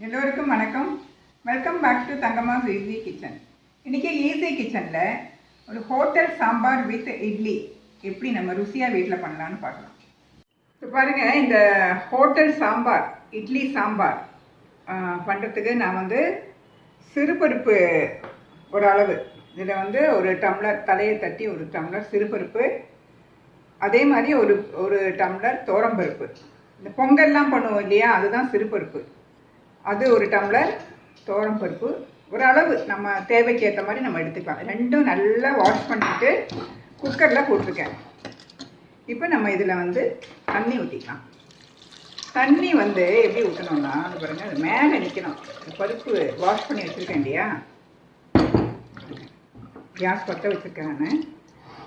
எல்லோருக்கும் வணக்கம். Welcome back to Thangamma's easy kitchen. இன்றைக்கி ஈஸி கிச்சனில் ஒரு ஹோட்டல் சாம்பார் வித் இட்லி எப்படி நம்ம ருசியாக வீட்டில் பண்ணலான்னு பார்க்கலாம். இப்போ பாருங்கள், இந்த ஹோட்டல் சாம்பார் இட்லி சாம்பார் பண்ணுறதுக்கு நான் சிறுபருப்பு ஒரு அளவு, இதில் ஒரு டம்ளர் தலையை தட்டி ஒரு டம்ளர் சிறுபருப்பு, அதே மாதிரி ஒரு டம்ளர் தோரம்பருப்பு. இந்த பொங்கல்லாம் பண்ணுவோம் இல்லையா, அதுதான் சிறுபருப்பு. அது ஒரு டம்ளர் தோரம்பருப்பு, ஒரு அளவு நம்ம தேவைக்கு ஏற்ற மாதிரி நம்ம எடுத்துக்கலாம். ரெண்டும் நல்லா வாஷ் பண்ணிவிட்டு குக்கரில் போட்டிருக்கேன். இப்போ நம்ம இதில் தண்ணி ஊற்றிக்கலாம். தண்ணி எப்படி ஊற்றணும்னா, அது பாருங்கள், அது மேலே நிற்கணும். பருப்பு வாஷ் பண்ணி வச்சுருக்கேன் இல்லையா, கேஸ் பற்ற வச்சுருக்கேன். நான்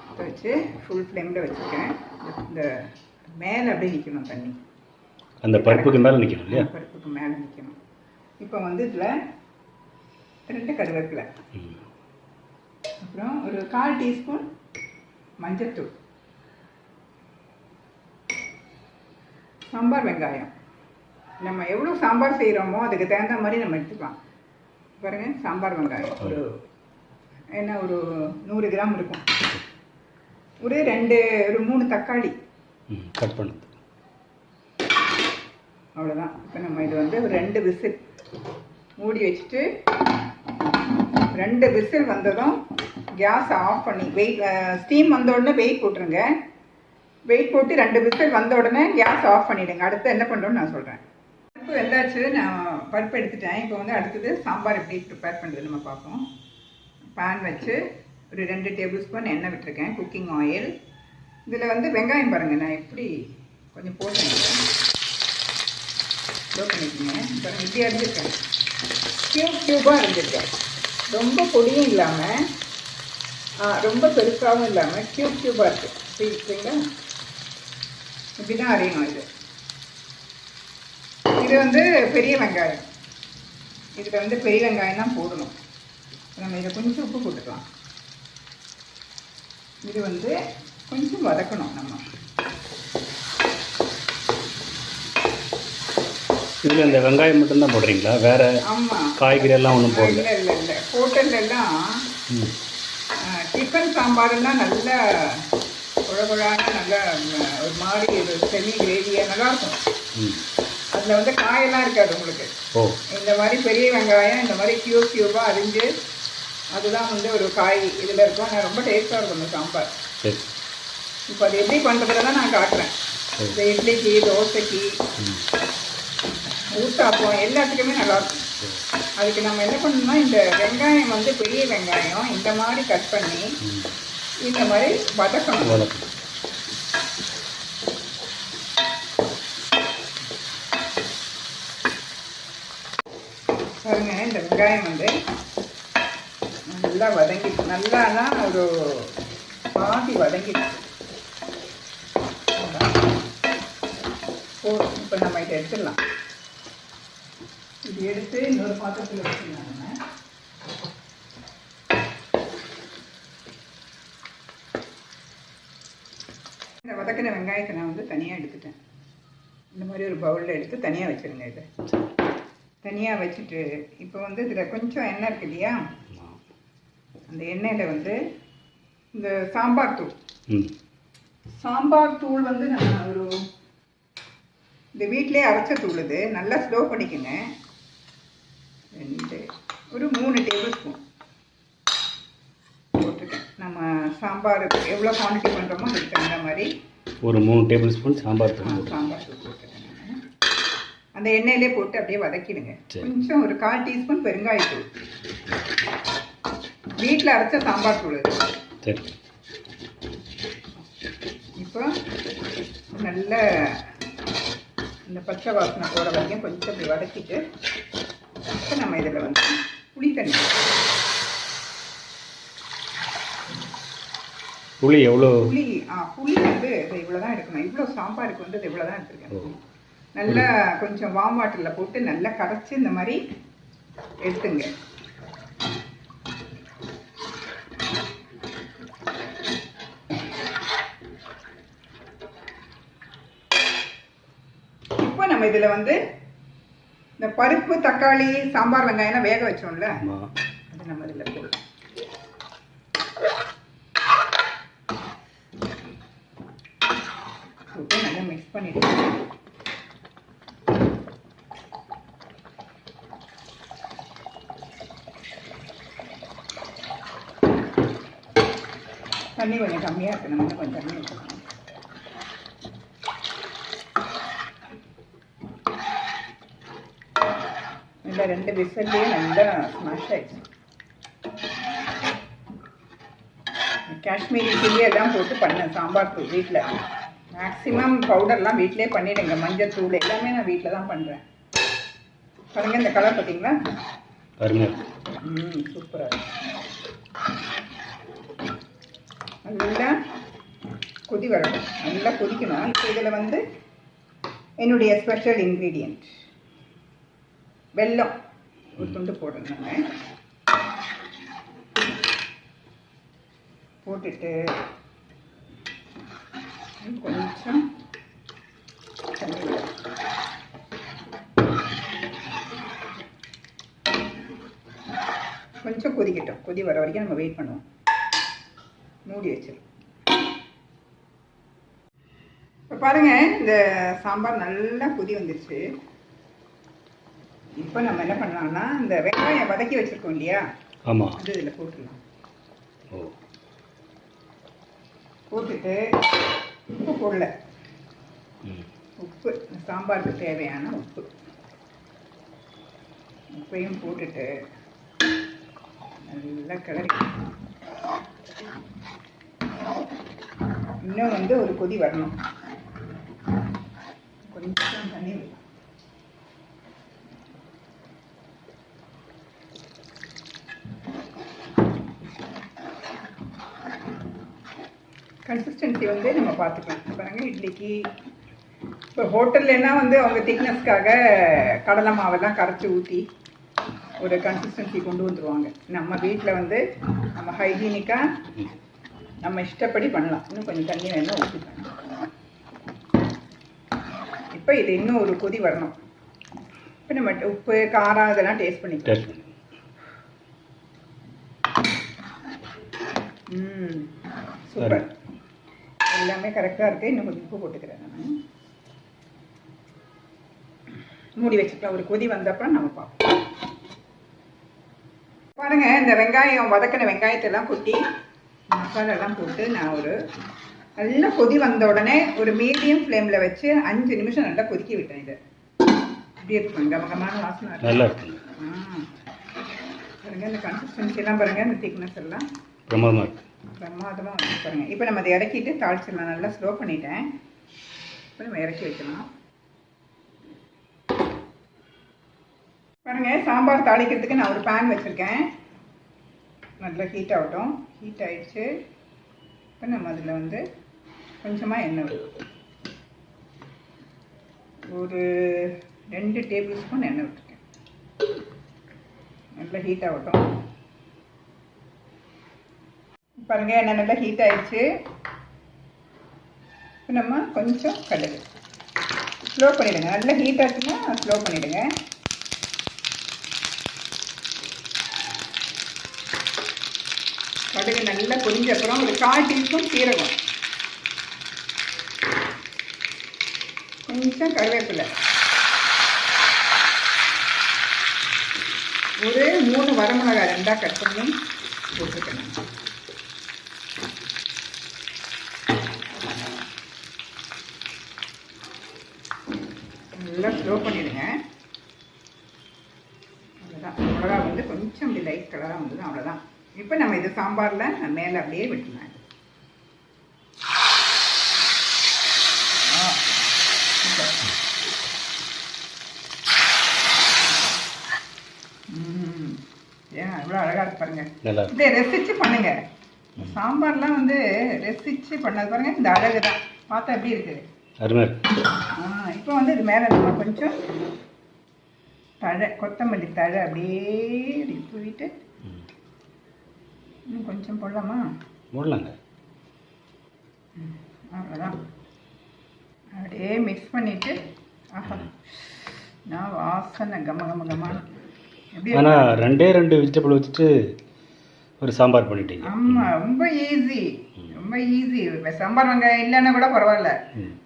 பற்ற வச்சு ஃபுல் ஃப்ளேமில் வச்சுருக்கேன். இந்த மேலே அப்படியே நிற்கணும் தண்ணி, அந்த பருப்புக்கு மேலே நிற்கணும் இல்லையா, பருப்புக்கு மேலே நிற்கணும். இப்போ இதில் 2 கருவேப்பிலை, அப்புறம் ஒரு 1/4 டீஸ்பூன் மஞ்சள்தூள், சாம்பார் வெங்காயம். நம்ம எவ்வளோ சாம்பார் செய்கிறோமோ அதுக்கு தகுந்த மாதிரி நம்ம எடுத்துக்கலாம். பாருங்கள், சாம்பார் வெங்காயம் ஒரு 100 கிராம் இருக்கும். ஒரு 3 தக்காளி கட் பண்ணுது. அவ்வளோதான். இப்போ நம்ம இது ஒரு 2 விசில் மூடி வச்சுட்டு, 2 விசில் வந்ததும் கேஸ் ஆஃப் பண்ணி ஸ்டீம் வந்த உடனே வெயிட் போட்டுருங்க. வெயிட் போட்டு 2 விசில் வந்த உடனே கேஸ் ஆஃப் பண்ணிவிடுங்க. அடுத்து என்ன பண்ணுறோன்னு நான் சொல்கிறேன். பருப்பு வெந்தாச்சு, நான் பருப்பு எடுத்துட்டேன். இப்போ அடுத்தது சாம்பார் எப்படி ப்ரிப்பேர் பண்ணுறது நம்ம பார்ப்போம். பேன் வச்சு ஒரு 2 டேபிள் ஸ்பூன் எண்ணெய் விட்டுருக்கேன், குக்கிங் ஆயில். இதில் வெங்காயம் பாருங்கள், நான் எப்படி கொஞ்சம் போட்டேன், ஸ்லோ பண்ணிக்கோங்க. பாருங்கள், இப்படி அரிஞ்சிருக்கேன், க்யூபாக அரிஞ்சிருக்கேன். ரொம்ப பொடியும் இல்லாமல் ரொம்ப பெருசாகவும் இல்லாமல் க்யூபாக இருக்குது. சரிங்களா, இப்படி தான் அரையணும். இது பெரிய வெங்காயம். இதில் பெரிய வெங்காயம் தான் போடணும். நம்ம இதை கொஞ்சம் உப்பு போட்டுக்கலாம். இது கொஞ்சம் வதக்கணும். நம்ம இதில் இந்த வெங்காயம் மட்டும்தான் போடுறீங்களா, வேறு? ஆமாம், காய்கறி எல்லாம் ஒன்றும் போடல. இல்லை ஹோட்டல்லாம் டிஃபன் சாம்பார்லாம் நல்லா குழகுழான, நல்லா ஒரு மாதிரி ஒரு செமி கிரேவியாக நல்லாயிருக்கும். அதில் காயெல்லாம் இருக்காது உங்களுக்கு. இந்த மாதிரி பெரிய வெங்காயம் இந்த மாதிரி க்யூபாக அரிஞ்சு அதுதான் ஒரு காய் இதில் இருக்கும். நான் ரொம்ப டேஸ்ட்டாக இருக்கும் இந்த சாம்பார். இப்போ அது எப்படி பண்ணுறதுல தான் நான் காட்டுறேன். இந்த இட்லிக்கு, தோசைக்கு, ஊத்தாப்பம் எல்லாத்துக்குமே நல்லாயிருக்கும். அதுக்கு நம்ம என்ன பண்ணணும்னா, இந்த வெங்காயம் பெரிய வெங்காயம் இந்த மாதிரி கட் பண்ணி இந்த மாதிரி வதக்கணும். பாருங்க, இந்த வெங்காயம் நல்லா வதங்கிட்டு, நல்லானா ஒரு பாதி வதங்கிட்டு. இப்போ நம்ம இதை எடுத்துடலாம். இது எடுத்து இன்னொரு பாத்திரத்தில் வச்சுக்கலாம். நம்ம இந்த வதக்கின வெங்காயத்தை நான் தனியாக எடுத்துட்டேன். இந்த மாதிரி ஒரு பவுலில் எடுத்து தனியாக வச்சுருங்க. இதை தனியாக வச்சுட்டு இப்போ இதில் கொஞ்சம் எண்ணெய் இருக்கு இல்லையா, அந்த எண்ணெயில் இந்த சாம்பார் தூள் நம்ம இந்த வீட்டிலே அரைச்ச தூள். இது நல்லா ஸ்லோ பண்ணிக்கோங்க. ஒரு 3 டேபிள் ஸ்பூன் போட்டுருக்கேன். நம்ம சாம்பாருக்கு எவ்வளோ குவான்டிட்டி பண்ணுறோமோ அதுக்கு தகுந்த மாதிரி ஒரு 3 டேபிள் ஸ்பூன் சாம்பார் தூள் போட்டுருக்கேன். அந்த எண்ணெயிலே போட்டு அப்படியே வதக்கிடுங்க. கொஞ்சம் ஒரு 1/4 டீஸ்பூன் பெருங்காயத்தூள், வீட்டில் அரைச்ச சாம்பார் தூள். இப்போ நல்ல இந்த பச்சை வாசனை போகிற வரைக்கும் கொஞ்சம் இப்படி வதக்கிட்டு, இப்போ நம்ம இதில் புளி தண்ணி. புளி எவ்வளோ? புளி இது இவ்வளோ தான் எடுக்கணும். இவ்வளோ சாம்பாருக்கு இது இவ்வளோ தான் எடுத்துருக்கேன். நல்லா கொஞ்சம் வார்ம் வாட்டரில் போட்டு நல்லா கரைச்சி இந்த மாதிரி எடுத்துங்க. இப்போ நம்ம இதில் இந்த பருப்பு தக்காளி சாம்பார் வெங்காயம்லாம் வேக வச்சோம்ல, ஆமாம். அது நம்ம இதில் போடலாம். போட்டு நல்லா மிக்ஸ் பண்ணிட்டு தண்ணி கொஞ்சம் கம்மியாக இருக்கு, நம்ம கொஞ்சம் தண்ணி ஊற்றணும். நல்லா 2 விசில்லையே நல்லா ஸ்மாஷ் ஆயிடுச்சு. காஷ்மீரி சில்லி எல்லாம் போட்டு பண்ணேன் சாம்பார் தூள் வீட்டில். மேக்ஸிமம் பவுடர்லாம் வீட்டிலே பண்ணிவிடுங்க. மஞ்சள் தூள் எல்லாமே நான் வீட்டில் தான் பண்ணுறேன். பாருங்கள் இந்த கலர் பார்த்தீங்களா, பாருங்க. சூப்பராக இருக்கு. நல்லா கொதி வரணும், நல்லா கொதிக்கணும். இப்போ இதில் வந்து என்னுடைய ஸ்பெஷல் இன்க்ரீடியன்ட் வெல்லம் ஒரு துண்டு போடணும். நான் போட்டுட்டு கொஞ்சம் தண்ணி கொஞ்சம் கொதிக்கட்டும். கொதி வர வரைக்கும் நம்ம வெயிட் பண்ணுவோம். மூடி வச்சிடும். இப்போ பாருங்கள் இந்த சாம்பார் நல்லா கொதி வந்துருச்சு. இப்போ நம்ம என்ன பண்ணலாம்னா இந்த வெங்காயம் வதக்கி வச்சுருக்கோம் இல்லையா, ஆமாம், அது இதில் போட்டுடலாம். ஓ, போட்டுட்டு உப்பு போடல, உப்பு சாம்பாருக்கு தேவையான உப்பையும் போட்டுட்டு நல்லா கிளறி இன்னும் வந்து ஒரு கொதி வரணும். கொஞ்சம் தண்ணி கன்சிஸ்டன்சி வந்து நம்ம பார்த்துக்கலாம். பாருங்கள் இட்லிக்கு இப்போ ஹோட்டல்லன்னா வந்து அவங்க திக்னஸ்க்காக கடலை மாவெல்லாம் கரைச்சி ஊற்றி ஒரு கன்சிஸ்டன்சி கொண்டு வந்துடுவாங்க. நம்ம வீட்டில் வந்து நம்ம ஹைஜீனிக்காக நம்ம இஷ்டப்படி பண்ணலாம். இன்னும் கொஞ்சம் தண்ணி வேணும் ஊற்றிக்கலாம். இப்போ இது இன்னும் ஒரு கொதி வரணும். இப்போ நம்ம உப்பு காரம் இதெல்லாம் டேஸ்ட் பண்ணிக்கலாம். சூப்பர், எல்லாமே கரெக்டாக இருக்குது. இன்னும் கொஞ்சம் உப்பு போட்டுக்கிறேன். நான் மூடி வச்சுக்கலாம். ஒரு கொதி வந்தப்பறம் நம்ம பார்ப்போம். பாருங்கள் இந்த வெங்காயம் வதக்கின வெங்காயத்தெல்லாம் கொட்டி மசாலெல்லாம் போட்டு நான் ஒரு நல்லா கொதி வந்த உடனே ஒரு மீடியம் ஃப்ளேமில் வச்சு 5 நிமிஷம் நல்லா கொதிக்க விட்டேன். இதை இப்படி இருக்கும், கமகமான வாசனை நல்லா இருக்கு. பாருங்கள் இந்த கன்சிஸ்டன்சிலாம் பாருங்கள், இந்த திக்னஸ் எல்லாம் பிரமாதமாக இருக்குது. பிரமாதமாக வந்து பாருங்கள். இப்போ நம்ம அதை இறக்கிட்டு தாளிச்சிடலாம். நல்லா ஸ்லோ பண்ணிட்டேன். இப்போ நம்ம இறக்கி வைக்கலாம். பாருங்கள் சாம்பார் தாளிக்கிறதுக்கு நான் ஒரு பேன் வச்சுருக்கேன். நல்லா ஹீட் ஆகட்டும். ஹீட் ஆகிடுச்சு. இப்போ நம்ம அதில் வந்து கொஞ்சமாக எண்ணெய் விடுவோம். ஒரு 2 டேபிள் ஸ்பூன் எண்ணெய் விட்டுருக்கேன். நல்லா ஹீட் ஆகட்டும். பாருங்கள் எண்ணெய் நல்லா ஹீட் ஆகிடுச்சு. இப்போ நம்ம கொஞ்சம் கடுகு ஸ்லோ பண்ணிவிடுங்க. நல்லா ஹீட் ஆச்சுன்னா ஸ்லோ பண்ணிவிடுங்க. கடுகு நல்லா பொரிஞ்ச அப்புறம் ஒரு 1/4 டீஸ்பூன் சீரகம், கொஞ்சம் கருவேப்பிலை, ஒரு 3 வரமிளகாய் 2ஆக கட் பண்ணி போட்டுருக்கேன். நல்லா ஸ்லோ பண்ணிவிடுங்க. அவ்வளோதான். மிளகா வந்து கொஞ்சம் அப்படி லைட் கலராக வந்தது, அவ்வளோதான். இப்போ நம்ம இது சாம்பாரில் மேலே அப்படியே விட்டுலாம். ஏன் இவ்வளோ அழகாக இருக்கு பாருங்க. இதை ரசிச்சு பண்ணுங்க. சாம்பார்லாம் வந்து ரசிச்சு பண்ணது பாருங்க. இந்த அழகு தான் பார்த்தா எப்படி இருக்குது. இப்போ வந்து இது மேலே நம்ம கொஞ்சம் தழை, கொத்தமல்லி தழை அப்படியே தூவிட்டு இன்னும் கொஞ்சம் போடலாமா? போடலாங்க. அவ்வளோதான். அப்படியே மிக்ஸ் பண்ணிவிட்டு, ஆஹா நான் வாசனை கம கம கமான எப்படி ஆனால் ரெண்டு வெஜிடபிள் வச்சுட்டு ஒரு சாம்பார் பண்ணிட்டீங்க. ஆமாம், ரொம்ப ஈஸி, ரொம்ப ஈஸி. சாம்பார் வெங்காயம் இல்லைன்னா கூட பரவாயில்ல,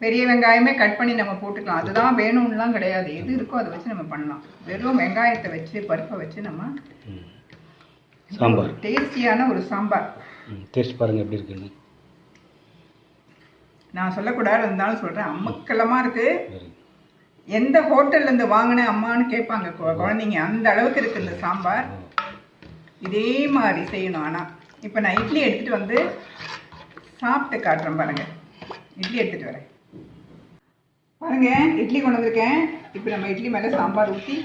பெரிய வெங்காயமே கட் பண்ணி நம்ம போட்டுக்கலாம். அதுதான் வேணும்லாம் கிடையாது, எது இருக்கோ அதை வச்சு நம்ம பண்ணலாம். வெறும் வெங்காயத்தை வச்சு பருப்பை வச்சு நம்ம சாம்பார், டேஸ்டியான ஒரு சாம்பார். டேஸ்ட் பாருங்கள் எப்படி இருக்குன்னு. நான் சொல்லக்கூடாது இருந்தாலும் சொல்கிறேன், அம்மக்கலமாக இருக்குது. எந்த ஹோட்டல்லேருந்து வாங்கினேன் அம்மான்னு கேட்பாங்க குழந்தைங்க, அந்த அளவுக்கு இருக்குது இந்த சாம்பார். இதே மாதிரி செய்யணும். ஆனால் இப்போ நான் இட்லி எடுத்துகிட்டு வந்து சாப்பிட்டு காட்டுறேன் பாருங்கள். இட்லி எடுத்துகிட்டு வரேன் பாருங்கள், இட்லி கொண்டு வந்திருக்கேன். இப்போ நம்ம இட்லி மேலே சாம்பார் ஊற்றி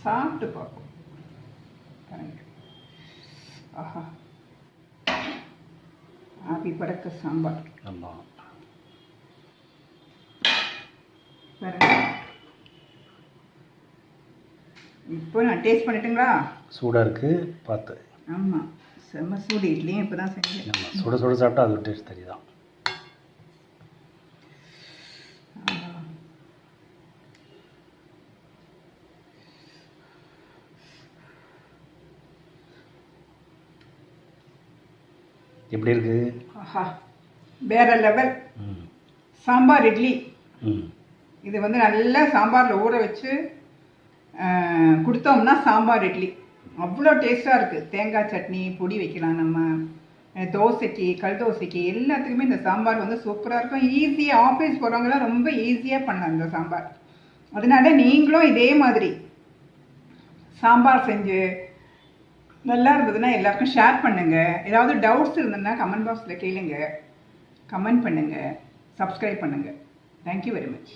சாப்பிட்டு பார்ப்போம் பாருங்கள். ஆஹா, ஆப்பி பறக்க சாம்பார். ஆமாம் பாருங்க. இப்போ நான் டேஸ்ட் பண்ணிட்டுங்களா? சூடாக இருக்குது பார்த்து. ஆமாம், செம்ம சூடு. இட்லியும் இப்போ தான் செஞ்சேன். ஆமாம், சுட சுட சாப்பிட்டா அது டேஸ்ட் தெரியுதான். எப்படி இருக்குது? ஆஹா, வேற லெவல் சாம்பார் இட்லி. இது வந்து நல்லா சாம்பாரில் ஊற வச்சு கொடுத்தோம்னா சாம்பார் இட்லி அவ்வளோ டேஸ்ட்டாக இருக்குது. தேங்காய் சட்னி பொடி வைக்கலாம், நம்ம தோசைக்கு, கல் தோசைக்கு எல்லாத்துக்குமே இந்த சாம்பார் வந்து சூப்பராக இருக்கும். ஈஸியாக ஆஃபீஸ் போகிறவங்களாம் ரொம்ப ஈஸியாக பண்ணலாம் இந்த சாம்பார். அதனால நீங்களும் இதே மாதிரி சாம்பார் செஞ்சு நல்லா இருந்ததுன்னா எல்லாருக்கும் ஷேர் பண்ணுங்கள். ஏதாவது டவுட்ஸ் இருந்ததுன்னா கமெண்ட் பாக்ஸில் கேளுங்க, கமெண்ட் பண்ணுங்கள், சப்ஸ்கிரைப் பண்ணுங்கள். Thank you very much.